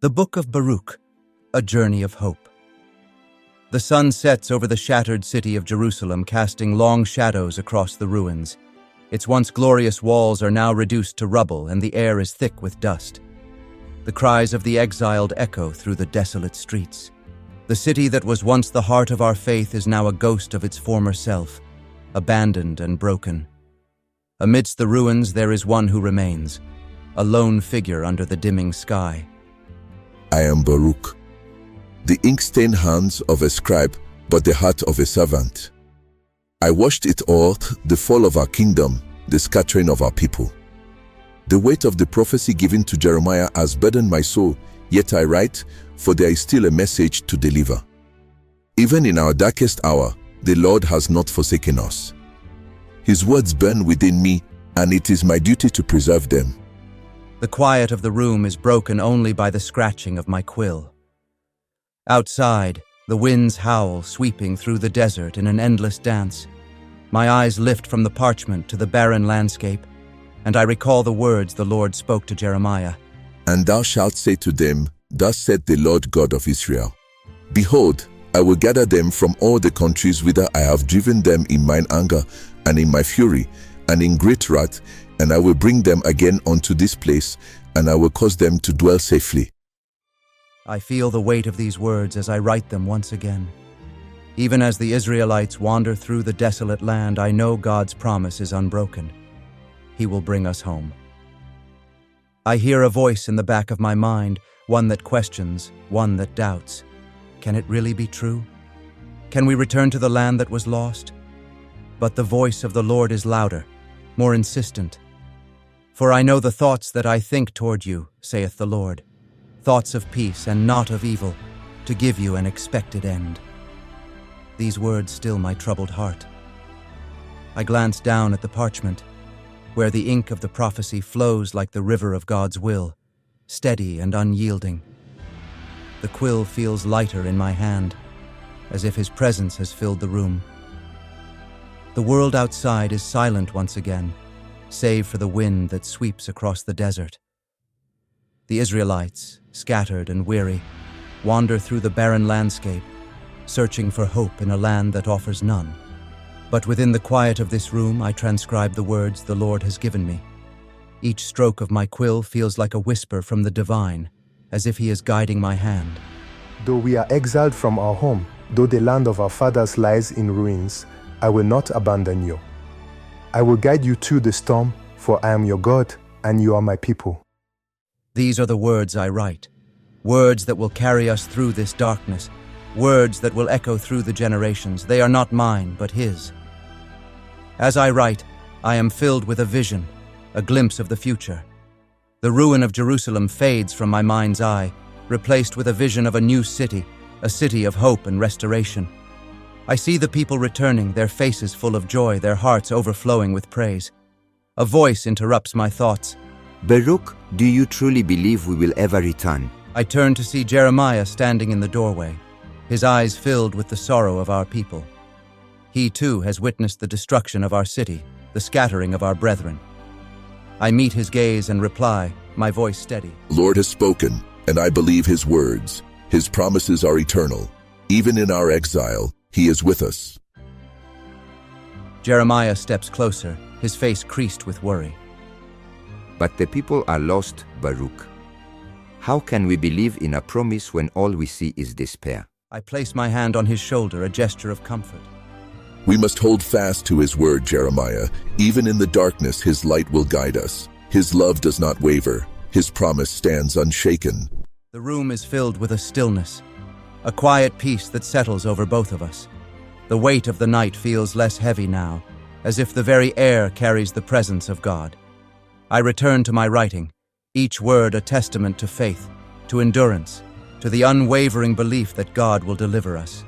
The Book of Baruch, a journey of hope. The sun sets over the shattered city of Jerusalem, casting long shadows across the ruins. Its once glorious walls are now reduced to rubble, and the air is thick with dust. The cries of the exiled echo through the desolate streets. The city that was once the heart of our faith is now a ghost of its former self, abandoned and broken. Amidst the ruins there is one who remains, a lone figure under the dimming sky. I am Baruch, the ink-stained hands of a scribe, but the heart of a servant. I watched it all, the fall of our kingdom, the scattering of our people. The weight of the prophecy given to Jeremiah has burdened my soul, yet I write, for there is still a message to deliver. Even in our darkest hour, the Lord has not forsaken us. His words burn within me, and it is my duty to preserve them. The quiet of the room is broken only by the scratching of my quill. Outside, the winds howl, sweeping through the desert in an endless dance. My eyes lift from the parchment to the barren landscape, and I recall the words the Lord spoke to Jeremiah. And thou shalt say to them, Thus saith the Lord God of Israel, Behold, I will gather them from all the countries whither I have driven them in mine anger, and in my fury, and in great wrath, and I will bring them again unto this place, and I will cause them to dwell safely. I feel the weight of these words as I write them once again. Even as the Israelites wander through the desolate land, I know God's promise is unbroken. He will bring us home. I hear a voice in the back of my mind, one that questions, one that doubts. Can it really be true? Can we return to the land that was lost? But the voice of the Lord is louder, more insistent. For I know the thoughts that I think toward you, saith the Lord, thoughts of peace and not of evil, to give you an expected end. These words still my troubled heart. I glance down at the parchment, where the ink of the prophecy flows like the river of God's will, steady and unyielding. The quill feels lighter in my hand, as if His presence has filled the room. The world outside is silent once again, save for the wind that sweeps across the desert. The Israelites, scattered and weary, wander through the barren landscape, searching for hope in a land that offers none. But within the quiet of this room, I transcribe the words the Lord has given me. Each stroke of my quill feels like a whisper from the divine, as if He is guiding my hand. Though we are exiled from our home, though the land of our fathers lies in ruins, I will not abandon you. I will guide you through the storm, for I am your God, and you are my people. These are the words I write, words that will carry us through this darkness, words that will echo through the generations. They are not mine, but His. As I write, I am filled with a vision, a glimpse of the future. The ruin of Jerusalem fades from my mind's eye, replaced with a vision of a new city, a city of hope and restoration. I see the people returning, their faces full of joy, their hearts overflowing with praise. A voice interrupts my thoughts. Baruch, do you truly believe we will ever return? I turn to see Jeremiah standing in the doorway, his eyes filled with the sorrow of our people. He too has witnessed the destruction of our city, the scattering of our brethren. I meet his gaze and reply, my voice steady. Lord has spoken, and I believe His words. His promises are eternal. Even in our exile, He is with us. Jeremiah steps closer, his face creased with worry. But the people are lost, Baruch. How can we believe in a promise when all we see is despair? I place my hand on his shoulder, a gesture of comfort. We must hold fast to His word, Jeremiah. Even in the darkness, His light will guide us. His love does not waver. His promise stands unshaken. The room is filled with a stillness, a quiet peace that settles over both of us. The weight of the night feels less heavy now, as if the very air carries the presence of God. I return to my writing, each word a testament to faith, to endurance, to the unwavering belief that God will deliver us.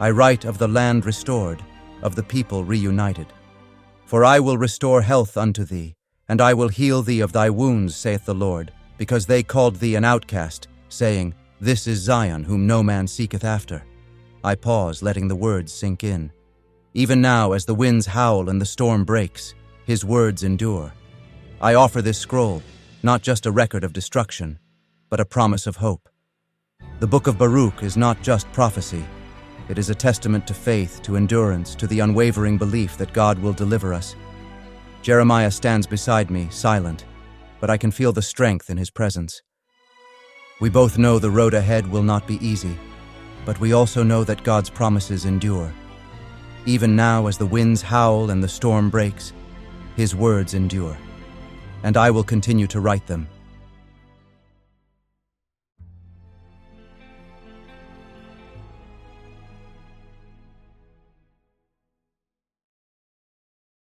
I write of the land restored, of the people reunited. For I will restore health unto thee, and I will heal thee of thy wounds, saith the Lord, because they called thee an outcast, saying, This is Zion, whom no man seeketh after. I pause, letting the words sink in. Even now, as the winds howl and the storm breaks, His words endure. I offer this scroll, not just a record of destruction, but a promise of hope. The Book of Baruch is not just prophecy. It is a testament to faith, to endurance, to the unwavering belief that God will deliver us. Jeremiah stands beside me, silent, but I can feel the strength in his presence. We both know the road ahead will not be easy, but we also know that God's promises endure. Even now, as the winds howl and the storm breaks, His words endure. And I will continue to write them,